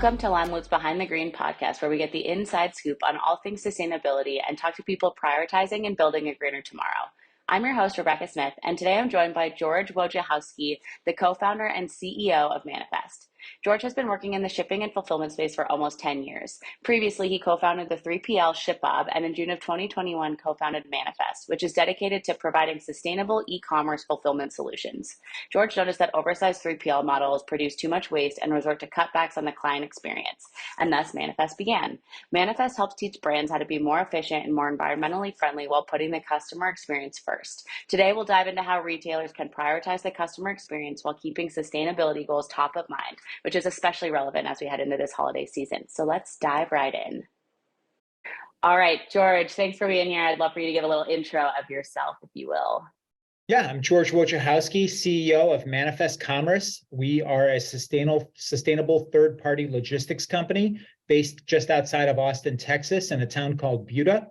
Welcome to Lime Loop's Behind the Green podcast, where we get the inside scoop on all things sustainability and talk to people prioritizing and building a greener tomorrow. I'm your host, Rebecca Smith, and today I'm joined by George Wojciechowski, the co-founder and CEO of Manifest. George has been working in the shipping and fulfillment space for almost 10 years. Previously, he co-founded the 3PL ShipBob and in June of 2021 co-founded Manifest, which is dedicated to providing sustainable e-commerce fulfillment solutions. George noticed that oversized 3PL models produce too much waste and resort to cutbacks on the client experience, and thus Manifest began. Manifest helps teach brands how to be more efficient and more environmentally friendly while putting the customer experience first. Today, we'll dive into how retailers can prioritize the customer experience while keeping sustainability goals top of mind, which is especially relevant as we head into this holiday season. So let's dive right in. All right, George, thanks for being here. I'd love for you to give a little intro of yourself, if you will. Yeah, I'm George Wojciechowski, CEO of Manifest Commerce. We are a sustainable third-party logistics company based just outside of Austin, Texas, in a town called Buda.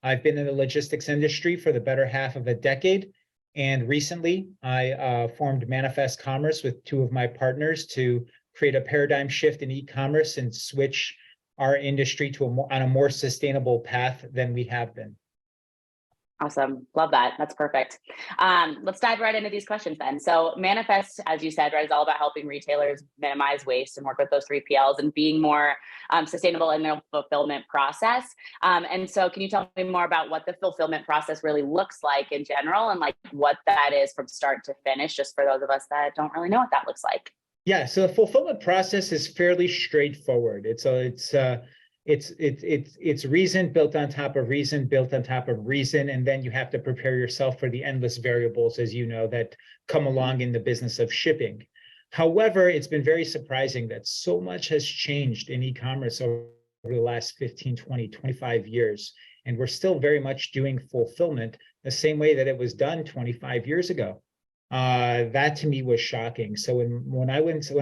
I've been in the logistics industry for the better half of a decade. And recently, I formed Manifest Commerce with two of my partners to create a paradigm shift in e-commerce and switch our industry to on a more sustainable path than we have been. Awesome. Love that. That's perfect. Let's dive right into these questions then. So Manifest, as you said, right, is all about helping retailers minimize waste and work with those 3PLs and being more sustainable in their fulfillment process. And so can you tell me more about what the fulfillment process really looks like in general and like what that is from start to finish, just for those of us that don't really know what that looks like? Yeah, so the fulfillment process is fairly straightforward. It's reason built on top of reason, built on top of reason, and then you have to prepare yourself for the endless variables, as you know, that come along in the business of shipping. However, it's been very surprising that so much has changed in e-commerce over the last 15, 20, 25 years, and we're still very much doing fulfillment the same way that it was done 25 years ago. That to me was shocking. So when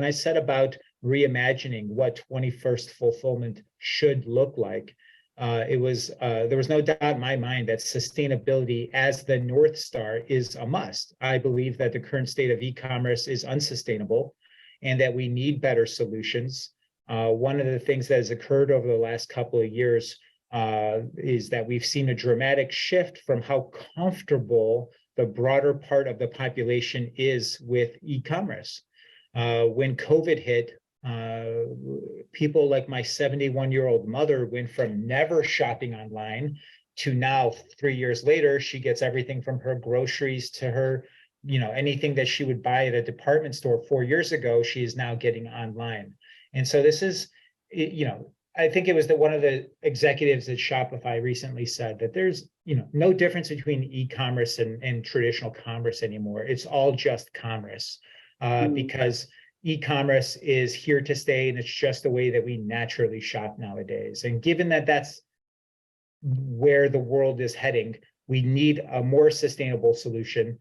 I set about reimagining what 21st fulfillment should look like, there was no doubt in my mind that sustainability as the North Star is a must. I believe that the current state of e-commerce is unsustainable and that we need better solutions. One of the things that has occurred over the last couple of years is that we've seen a dramatic shift from how comfortable the broader part of the population is with e-commerce. When COVID hit, people like my 71-year-old mother went from never shopping online to now 3 years later, she gets everything from her groceries to her, anything that she would buy at a department store 4 years ago, she is now getting online. And so this is, I think it was one of the executives at Shopify recently said that there's, no difference between e-commerce and traditional commerce anymore. It's all just commerce because e-commerce is here to stay, and it's just the way that we naturally shop nowadays. And given that that's where the world is heading, we need a more sustainable solution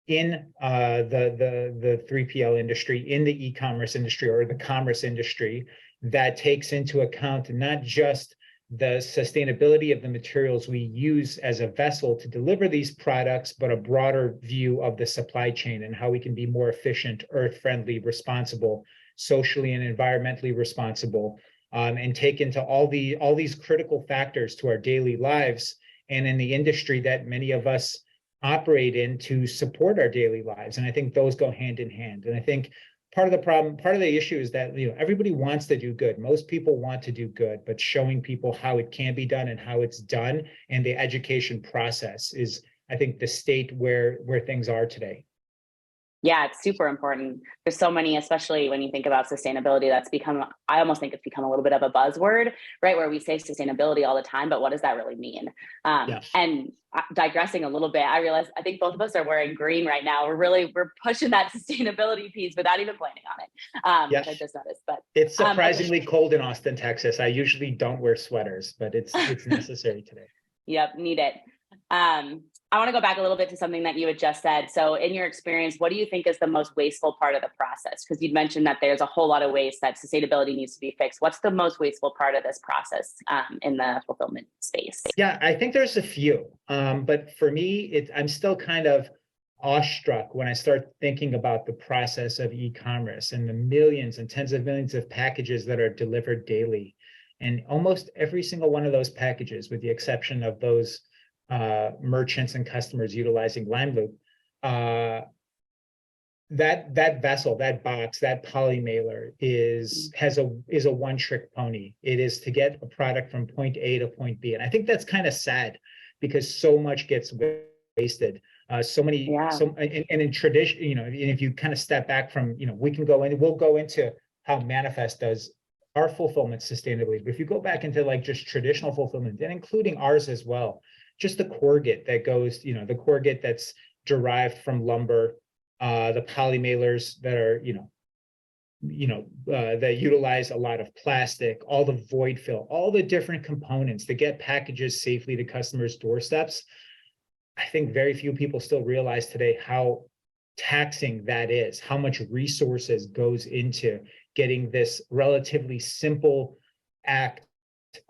in the 3PL industry, in the e-commerce industry or the commerce industry that takes into account not just the sustainability of the materials we use as a vessel to deliver these products, but a broader view of the supply chain and how we can be more efficient, earth-friendly, responsible, socially and environmentally responsible, and take into all these critical factors to our daily lives and in the industry that many of us operate in to support our daily lives. And I think those go hand in hand. And I think part of the problem, part of the issue is that everybody wants to do good. Most people want to do good, but showing people how it can be done and how it's done and the education process is, I think, the state where things are today. Yeah, it's super important. There's so many, especially when you think about sustainability, I almost think it's become a little bit of a buzzword, right? Where we say sustainability all the time, but what does that really mean? And digressing a little bit, I think both of us are wearing green right now. We're pushing that sustainability piece without even planning on it. Yes. I just noticed, but it's surprisingly cold in Austin, Texas. I usually don't wear sweaters, but it's necessary today. Yep, need it. I want to go back a little bit to something that you had just said. So in your experience, what do you think is the most wasteful part of the process? Because you'd mentioned that there's a whole lot of waste, that sustainability needs to be fixed. What's the most wasteful part of this process in the fulfillment space? Yeah, I think there's a few. But for me, I'm still kind of awestruck when I start thinking about the process of e-commerce and the millions and tens of millions of packages that are delivered daily. And almost every single one of those packages, with the exception of those merchants and customers utilizing Limeloop, that vessel, that box, that poly mailer is a one-trick pony. It is to get a product from point A to point B. And I think that's kind of sad because so much gets wasted. And in tradition, and if you kind of step back from, we'll go into how Manifest does our fulfillment sustainably. But if you go back into like just traditional fulfillment, and including ours as well, just the corrugate that goes, the corrugate that's derived from lumber, the poly mailers that are, that utilize a lot of plastic, all the void fill, all the different components that get packages safely to customers' doorsteps. I think very few people still realize today how taxing that is, how much resources goes into getting this relatively simple act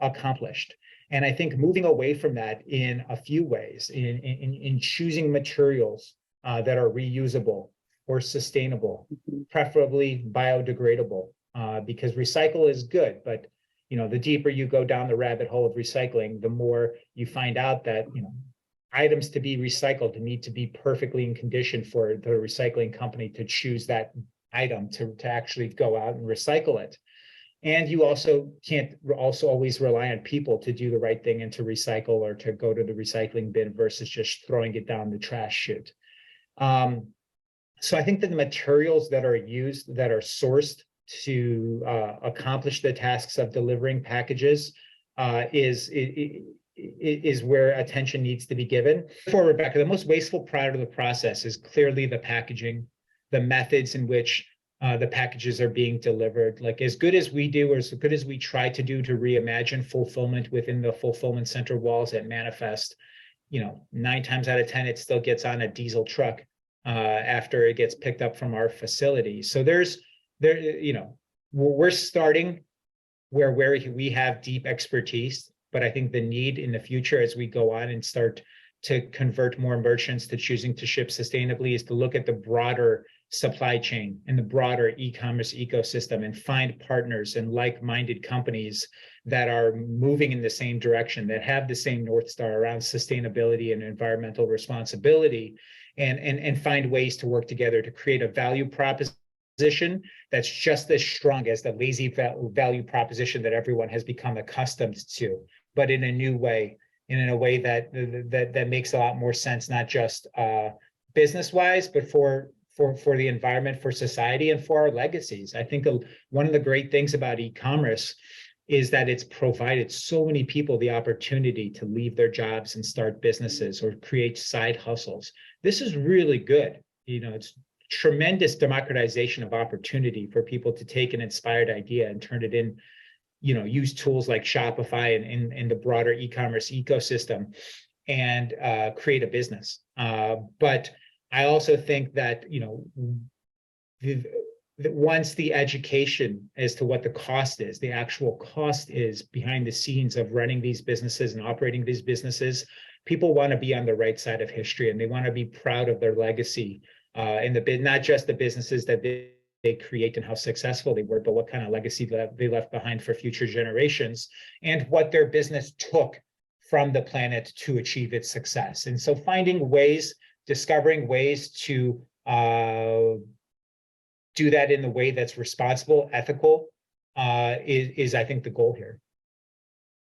accomplished. And I think moving away from that in a few ways, in choosing materials that are reusable or sustainable, preferably biodegradable, because recycle is good, but the deeper you go down the rabbit hole of recycling, the more you find out that items to be recycled need to be perfectly in condition for the recycling company to choose that item to actually go out and recycle it. And you also can't always rely on people to do the right thing and to recycle or to go to the recycling bin versus just throwing it down the trash chute. So I think that the materials that are used, that are sourced to accomplish the tasks of delivering packages is where attention needs to be given. For Rebecca, the most wasteful part of the process is clearly the packaging, the methods in which the packages are being delivered. Like as good as we do, or as good as we try to do to reimagine fulfillment within the fulfillment center walls at Manifest, 9 times out of 10, it still gets on a diesel truck after it gets picked up from our facility. So we're starting where we have deep expertise, but I think the need in the future as we go on and start to convert more merchants to choosing to ship sustainably is to look at the broader supply chain and the broader e-commerce ecosystem and find partners and like-minded companies that are moving in the same direction, that have the same North Star around sustainability and environmental responsibility, and find ways to work together to create a value proposition that's just as strong as the lazy value proposition that everyone has become accustomed to, but in a new way, and in a way that makes a lot more sense, not just business-wise, but for the environment, for society, and for our legacies. I think one of the great things about e-commerce is that it's provided so many people the opportunity to leave their jobs and start businesses or create side hustles. This is really good. It's tremendous democratization of opportunity for people to take an inspired idea and turn it in, use tools like Shopify and the broader e-commerce ecosystem and create a business. But I also think that, once the education as to what the cost is, the actual cost is behind the scenes of running these businesses and operating these businesses, people want to be on the right side of history and they want to be proud of their legacy not just the businesses that they create and how successful they were, but what kind of legacy that they left behind for future generations and what their business took from the planet to achieve its success. And so discovering ways to do that in the way that's responsible, ethical, is I think the goal here.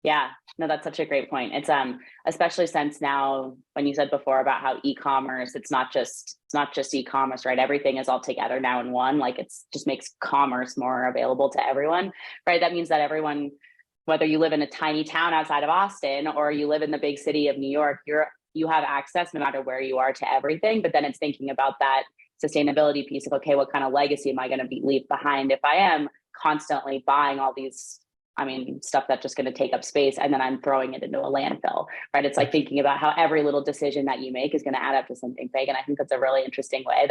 Yeah, no, that's such a great point. It's especially since now, when you said before about how e-commerce, it's not just e-commerce, right? Everything is all together now in one. Like it's just makes commerce more available to everyone, right? That means that everyone, whether you live in a tiny town outside of Austin or you live in the big city of New York, you have access no matter where you are to everything. But then it's thinking about that sustainability piece of, okay, what kind of legacy am I going to leave behind if I am constantly buying all these, stuff that's just going to take up space and then I'm throwing it into a landfill, right? It's like thinking about how every little decision that you make is going to add up to something big. And I think that's a really interesting way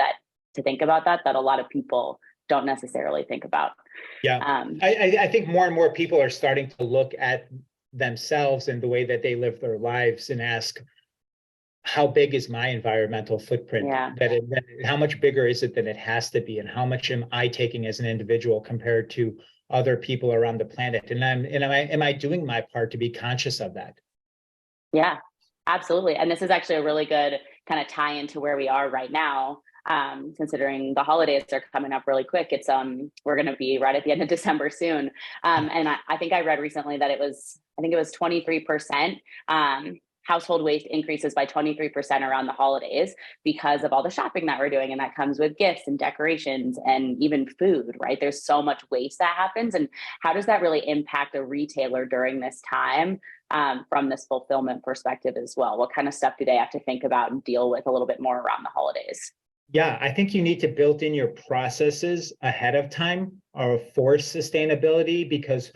to think about that a lot of people don't necessarily think about. Yeah, I think more and more people are starting to look at themselves and the way that they live their lives and ask, how big is my environmental footprint? Yeah. How much bigger is it than it has to be? And how much am I taking as an individual compared to other people around the planet? And am I doing my part to be conscious of that? Yeah, absolutely. And this is actually a really good kind of tie into where we are right now. Considering the holidays are coming up really quick. We're gonna be right at the end of December soon. And I think I read recently that I think it was 23%. Household waste increases by 23% around the holidays because of all the shopping that we're doing. And that comes with gifts and decorations and even food, right? There's so much waste that happens. And how does that really impact a retailer during this time? From this fulfillment perspective as well? What kind of stuff do they have to think about and deal with a little bit more around the holidays? Yeah, I think you need to build in your processes ahead of time or for sustainability, because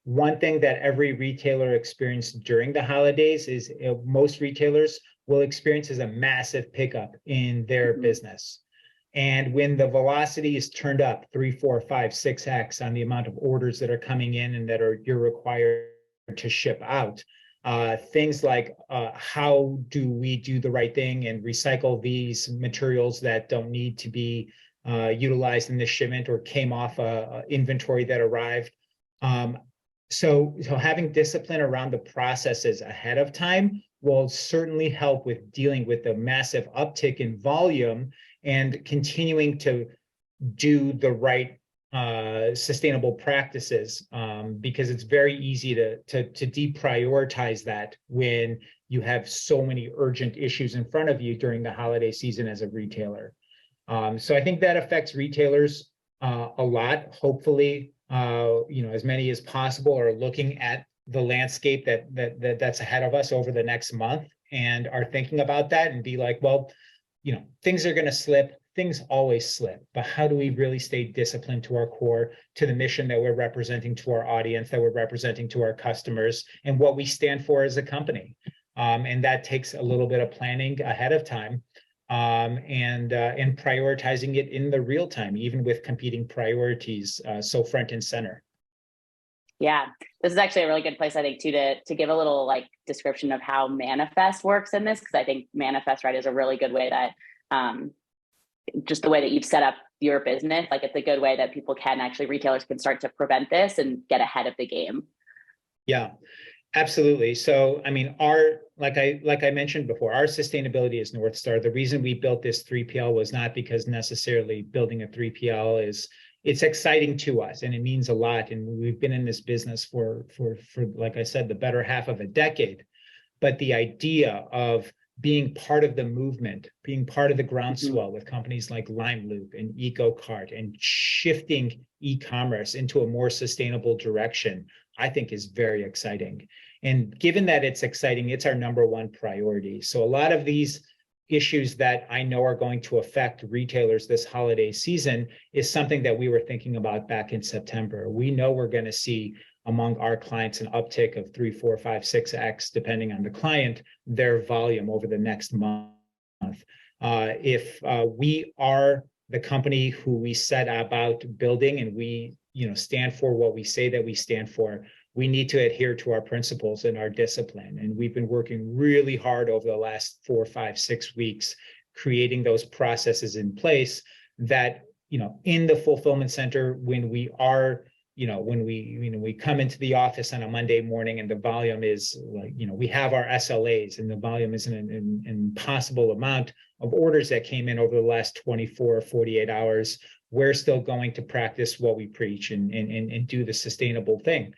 one thing that every retailer experienced during the holidays is most retailers will experience is a massive pickup in their business. And when the velocity is turned up 3, 4, 5, 6x on the amount of orders that are coming in and that you're required to ship out, things like how do we do the right thing and recycle these materials that don't need to be utilized in this shipment or came off a inventory that arrived. So having discipline around the processes ahead of time will certainly help with dealing with the massive uptick in volume and continuing to do the right sustainable practices, because it's very easy to deprioritize that when you have so many urgent issues in front of you during the holiday season as a retailer. So I think that affects retailers a lot. Hopefully, as many as possible are looking at the landscape that's ahead of us over the next month and are thinking about that and be like, well, things are going to slip. Things always slip, but how do we really stay disciplined to our core, to the mission that we're representing to our audience, that we're representing to our customers, and what we stand for as a company? And that takes a little bit of planning ahead of time, and prioritizing it in the real time, even with competing priorities so front and center. Yeah, this is actually a really good place, I think, too, to give a little like description of how Manifest works in this, because I think Manifest, right, is a really good way that just the way that you've set up your business, like it's a good way that retailers can start to prevent this and get ahead of the game. Yeah, absolutely. So, I mean, like I mentioned before, our sustainability is North Star. The reason we built this 3PL was not because necessarily building a 3PL it's exciting to us and it means a lot. And we've been in this business for like I said, the better half of a decade. But the idea of being part of the movement, being part of the groundswell with companies like LimeLoop and EcoCart and shifting e-commerce into a more sustainable direction, I think is very exciting. And given that it's exciting, it's our number one priority. So a lot of these issues that I know are going to affect retailers this holiday season is something that we were thinking about back in September. We know we're going to see among our clients an uptick of 3, 4, 5, 6x, depending on the client, their volume over the next month. If we are the company who we set about building and we stand for what we say that we stand for, we need to adhere to our principles and our discipline. And we've been working really hard over the last 4, 5, 6 weeks, creating those processes in place that, in the fulfillment center, when we are when we come into the office on a Monday morning and the volume is like, we have our SLAs and the volume is an impossible amount of orders that came in over the last 24 or 48 hours, we're still going to practice what we preach and do the sustainable thing.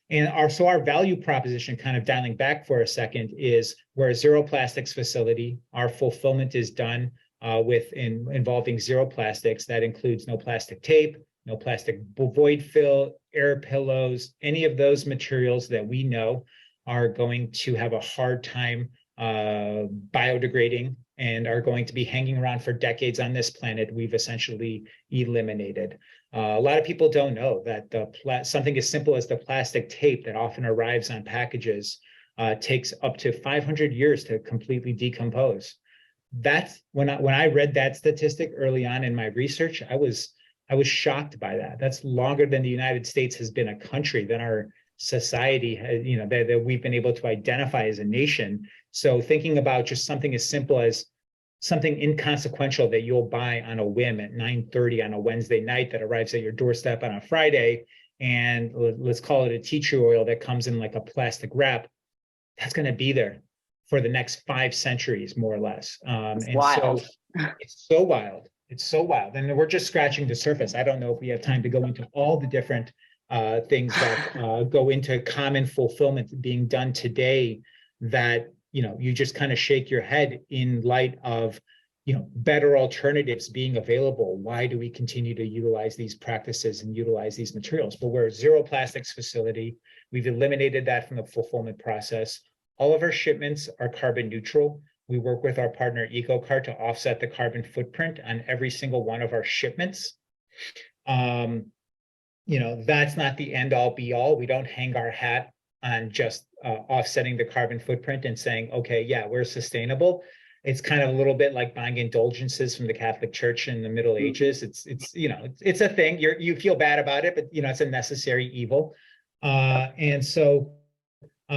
And our value proposition, kind of dialing back for a second, is we're a zero plastics facility. Our fulfillment is done involving zero plastics. That includes no plastic tape, no plastic void fill, air pillows, any of those materials that we know are going to have a hard time biodegrading and are going to be hanging around for decades on this planet, we've essentially eliminated. A lot of people don't know that something as simple as the plastic tape that often arrives on packages takes up to 500 years to completely decompose. That's when I read that statistic early on in my research, I was shocked by that. That's longer than the United States has been a country, than our society, that we've been able to identify as a nation. So thinking about just something as simple as something inconsequential that you'll buy on a whim at 9:30 on a Wednesday night that arrives at your doorstep on a Friday, and let's call it a tea tree oil that comes in like a plastic wrap, that's going to be there for the next 5 centuries, more or less. It's And so wild. it's so wild. It's so wild. And we're just scratching the surface. I don't know if we have time to go into all the different things that go into common fulfillment being done today that, you just kind of shake your head in light of, better alternatives being available. Why do we continue to utilize these practices and utilize these materials? But we're a zero plastics facility. We've eliminated that from the fulfillment process. All of our shipments are carbon neutral. We work with our partner EcoCart to offset the carbon footprint on every single one of our shipments. That's not the end all be all. We don't hang our hat on just offsetting the carbon footprint and saying, okay, yeah, we're sustainable. It's kind of a little bit like buying indulgences from the Catholic Church in the Middle Ages. It's a thing. You feel bad about it, but it's a necessary evil. And so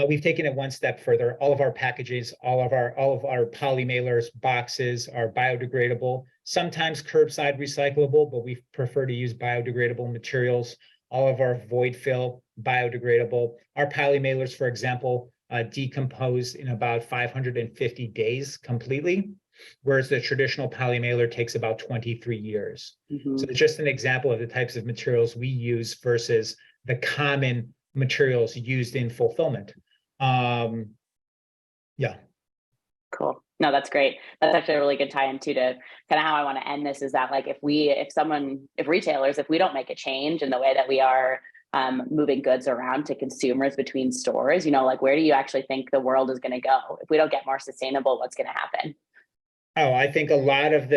we've taken it one step further. All of our packages, all of our poly mailers, boxes are biodegradable, sometimes curbside recyclable, but we prefer to use biodegradable materials. All of our void fill, biodegradable. Our poly mailers, for example, decompose in about 550 days completely, whereas the traditional poly mailer takes about 23 years. Mm-hmm. So it's just an example of the types of materials we use versus the common materials used in fulfillment. Yeah. Cool. No, that's great. That's actually a really good tie-in too, to kind of how I want to end this, is that like if retailers, if we don't make a change in the way that we are moving goods around to consumers between stores, like where do you actually think the world is going to go? If we don't get more sustainable, what's going to happen? Oh, I think a lot of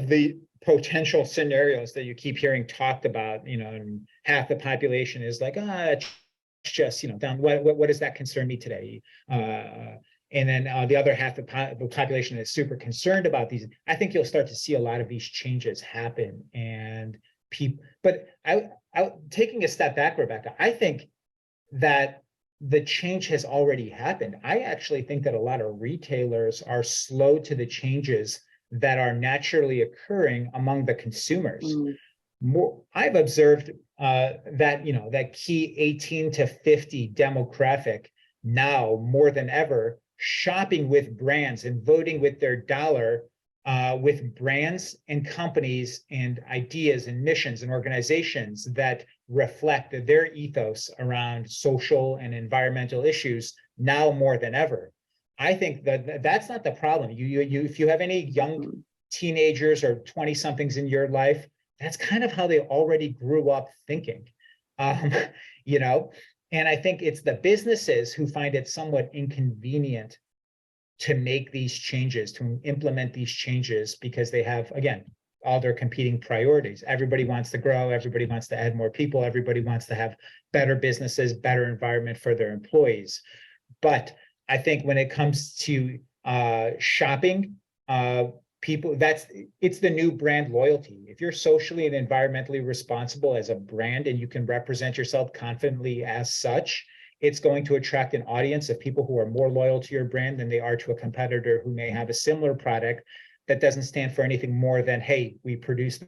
the potential scenarios that you keep hearing talked about, and half the population is like, it's just, down. What does that concern me today? And then the other half of the population is super concerned about these. I think you'll start to see a lot of these changes happen, and but taking a step back, Rebecca, I think that the change has already happened. I actually think that a lot of retailers are slow to the changes that are naturally occurring among the consumers. I've observed that key 18 to 50 demographic now more than ever shopping with brands and voting with their dollar with brands and companies and ideas and missions and organizations that reflect their ethos around social and environmental issues now more than ever. I think that that's not the problem. If you have any young teenagers or 20 somethings in your life, that's kind of how they already grew up thinking, and I think it's the businesses who find it somewhat inconvenient to make these changes, to implement these changes, because they have, again, all their competing priorities. Everybody wants to grow, everybody wants to add more people, everybody wants to have better businesses, better environment for their employees. But I think when it comes to shopping, it's the new brand loyalty. If you're socially and environmentally responsible as a brand and you can represent yourself confidently as such, it's going to attract an audience of people who are more loyal to your brand than they are to a competitor who may have a similar product that doesn't stand for anything more than, hey, we produce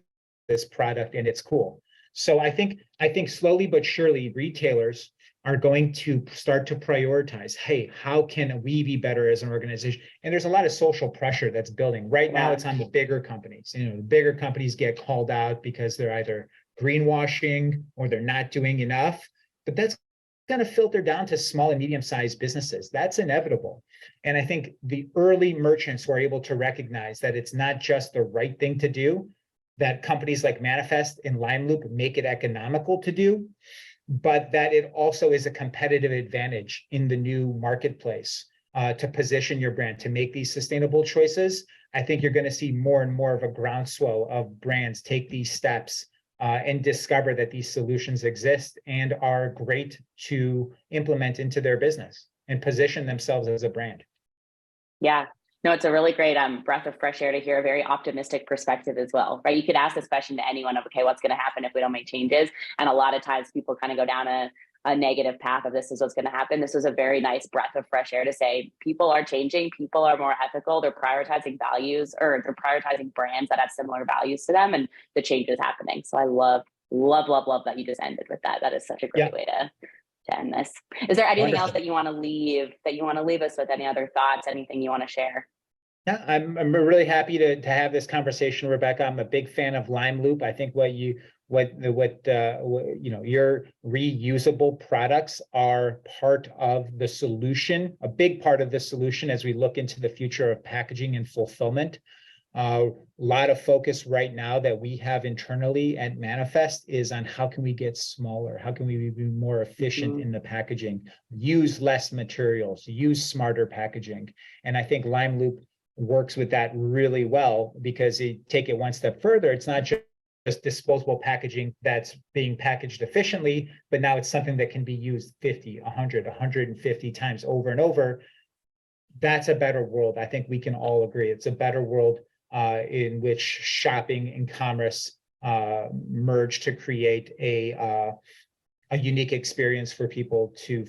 this product and it's cool. So I think slowly but surely retailers are going to start to prioritize, hey, how can we be better as an organization? And there's a lot of social pressure that's building. Right now, it's on the bigger companies. The bigger companies get called out because they're either greenwashing or they're not doing enough. But that's going to filter down to small and medium-sized businesses. That's inevitable. And I think the early merchants were able to recognize that it's not just the right thing to do, that companies like Manifest and Lime Loop make it economical to do, but that it also is a competitive advantage in the new marketplace to position your brand, to make these sustainable choices. I think you're going to see more and more of a groundswell of brands take these steps and discover that these solutions exist and are great to implement into their business and position themselves as a brand. Yeah. No, it's a really great breath of fresh air to hear a very optimistic perspective as well, right? You could ask this question to anyone of, okay, what's going to happen if we don't make changes? And a lot of times people kind of go down a negative path of this is what's going to happen. This was a very nice breath of fresh air to say people are changing, people are more ethical, they're prioritizing values or they're prioritizing brands that have similar values to them, and the change is happening. So I love that you just ended with that. That is such a Yeah, great way to end this. Is there anything else wonderful. that you want to leave us with? Any other thoughts? Anything you want to share? Yeah, I'm really happy to have this conversation, Rebecca. I'm a big fan of Lime Loop. I think your reusable products are part of the solution, a big part of the solution as we look into the future of packaging and fulfillment. A lot of focus right now that we have internally at Manifest is on how can we get smaller? How can we be more efficient Mm-hmm. in the packaging, use less materials, use smarter packaging? And I think Lime Loop works with that really well because you take it one step further. It's not just disposable packaging that's being packaged efficiently, but now it's something that can be used 50, 100, 150 times over and over. That's a better world. I think we can all agree. It's a better world in which shopping and commerce merge to create a unique experience for people to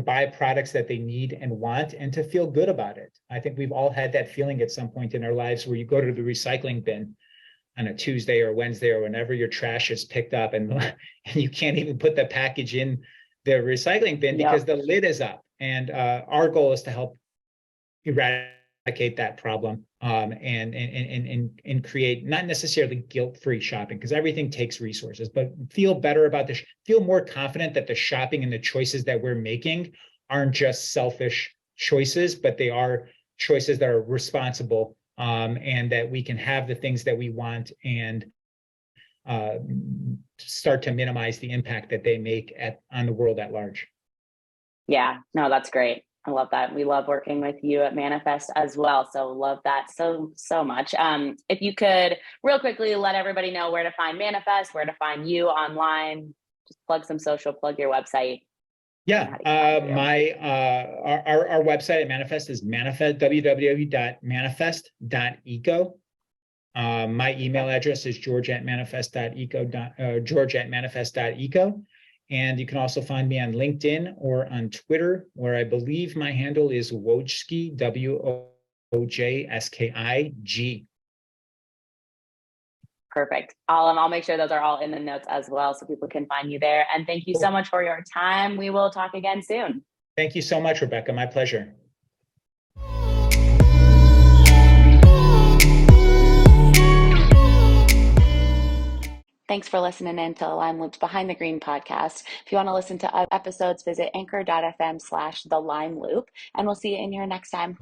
buy products that they need and want and to feel good about it. I think we've all had that feeling at some point in our lives where you go to the recycling bin on a Tuesday or Wednesday or whenever your trash is picked up and you can't even put the package in the recycling bin because Yep. the lid is up. And our goal is to help eradicate that problem and create not necessarily guilt-free shopping because everything takes resources, but feel better about this, feel more confident that the shopping and the choices that we're making aren't just selfish choices, but they are choices that are responsible and that we can have the things that we want and uh, start to minimize the impact that they make on the world at large. Yeah, no, that's great. I love that. We love working with you at Manifest as well. So love that so much. If you could real quickly let everybody know where to find Manifest, where to find you online, just plug some social, plug your website, and Yeah, how to find you. our website at Manifest is www.manifest.eco. My email Perfect. address is george@manifest.eco. And you can also find me on LinkedIn or on Twitter, where I believe my handle is Wojski, Wojskig. Perfect. I'll make sure those are all in the notes as well so people can find you there. And thank you so Cool. much for your time. We will talk again soon. Thank you so much, Rebecca. My pleasure. Thanks for listening in to Lime Loop's Behind the Green podcast. If you want to listen to other episodes, visit anchor.fm/the Lime Loop, and we'll see you in here next time.